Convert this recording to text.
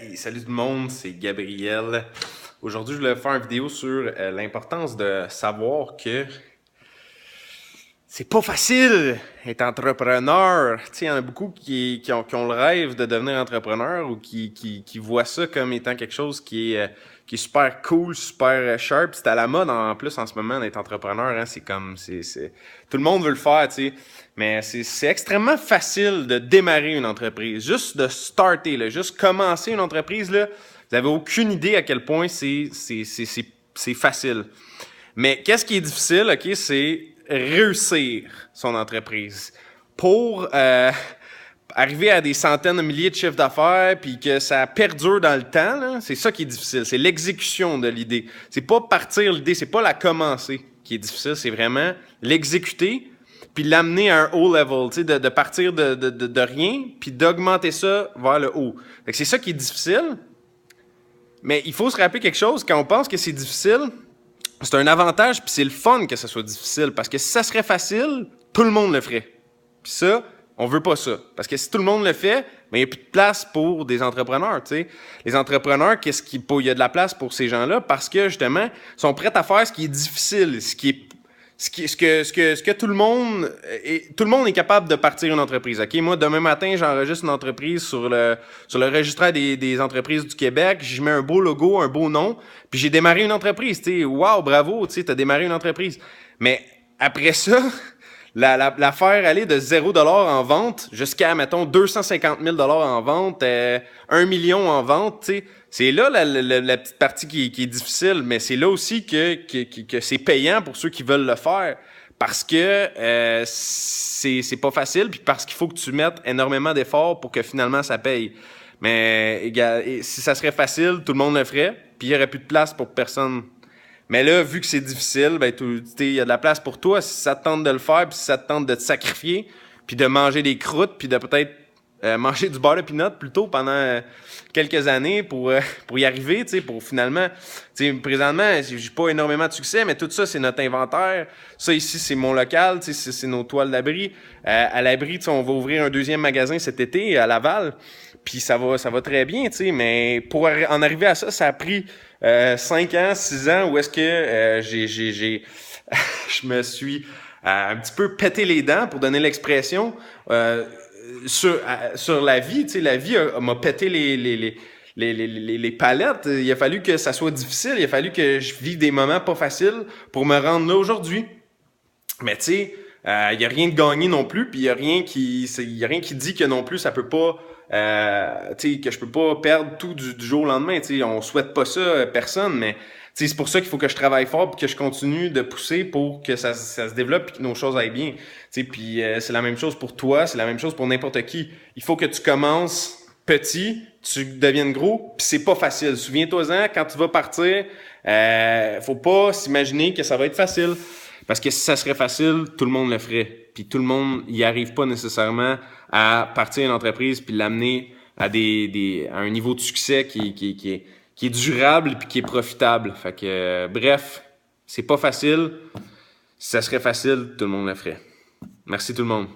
Hey, salut tout le monde, c'est Gabriel. Aujourd'hui, je voulais faire une vidéo sur l'importance de savoir que c'est pas facile être entrepreneur. Tu sais, il y en a beaucoup qui ont le rêve de devenir entrepreneur ou qui voient ça comme étant quelque chose qui est super cool, super sharp. C'est à la mode en plus en ce moment d'être entrepreneur. Hein. Tout le monde veut le faire, tu sais. Mais c'est extrêmement facile de démarrer une entreprise. Juste de starter, là, juste commencer une entreprise, là, vous avez aucune idée à quel point c'est facile. Mais qu'est-ce qui est difficile, ok, c'est réussir son entreprise. Pour arriver à des centaines de milliers de chiffres d'affaires puis que ça perdure dans le temps, là, c'est ça qui est difficile. C'est l'exécution de l'idée. C'est pas partir l'idée, c'est pas la commencer qui est difficile, c'est vraiment l'exécuter puis l'amener à un haut level, tu sais, de partir de rien puis d'augmenter ça vers le haut. Fait que c'est ça qui est difficile. Mais il faut se rappeler quelque chose, quand on pense que c'est difficile, c'est un avantage, puis c'est le fun que ça soit difficile. Parce que si ça serait facile, tout le monde le ferait. Puis ça, on veut pas ça. Parce que si tout le monde le fait, ben, il n'y a plus de place pour des entrepreneurs, tu sais. Les entrepreneurs, il y a de la place pour ces gens-là parce que, justement, ils sont prêts à faire ce qui est difficile, ce que tout le monde est capable de partir une entreprise. Ok, moi demain matin j'enregistre une entreprise sur le registre des entreprises du Québec. Je mets un beau logo, un beau nom, puis j'ai démarré une entreprise. Tu sais, wow, bravo, tu sais, t'as démarré une entreprise. Mais après ça, la faire aller de 0$ en vente jusqu'à, mettons, 250 000$ en vente, 1 million en vente, tu sais, c'est là la petite partie qui est difficile, mais c'est là aussi que c'est payant pour ceux qui veulent le faire. Parce que c'est pas facile, puis parce qu'il faut que tu mettes énormément d'efforts pour que finalement ça paye. Mais si ça serait facile, tout le monde le ferait, puis il n'y aurait plus de place pour personne. Mais là, vu que c'est difficile, ben il y a de la place pour toi si ça te tente de le faire, puis si ça te tente de te sacrifier, puis de manger des croûtes, puis de peut-être manger du beurre de pinot plutôt pendant quelques années pour y arriver, tu sais, pour finalement, tu sais, présentement, j'ai pas énormément de succès, mais tout ça, c'est notre inventaire. Ça ici, c'est mon local, tu sais, c'est nos toiles d'abri. À l'abri, tu sais, on va ouvrir un deuxième magasin cet été à Laval, puis ça va très bien, tu sais, mais pour en arriver à ça, ça a pris 5 ans, 6 ans, où est-ce que je me suis un petit peu pété les dents, pour donner l'expression, sur la vie. Tu sais, la vie m'a pété les palettes. Il a fallu que ça soit difficile, il a fallu que je vive des moments pas faciles pour me rendre là aujourd'hui. Mais tu sais, il y a rien de gagné non plus, puis il y a rien qui dit que non plus ça peut pas, tu sais, que je peux pas perdre tout du jour au lendemain. Tu sais, on souhaite pas ça personne, mais tu sais, c'est pour ça qu'il faut que je travaille fort puis que je continue de pousser pour que ça se développe et que nos choses aillent bien. Tu sais, puis c'est la même chose pour toi, c'est la même chose pour n'importe qui. Il faut que tu commences petit, tu deviennes gros, puis c'est pas facile. Souviens-toi-en, quand tu vas partir, faut pas s'imaginer que ça va être facile. Parce que si ça serait facile, tout le monde le ferait. Puis tout le monde y arrive pas nécessairement à partir une entreprise puis l'amener à à un niveau de succès qui est durable puis qui est profitable. Fait que bref, c'est pas facile. Si ça serait facile, tout le monde le ferait. Merci tout le monde.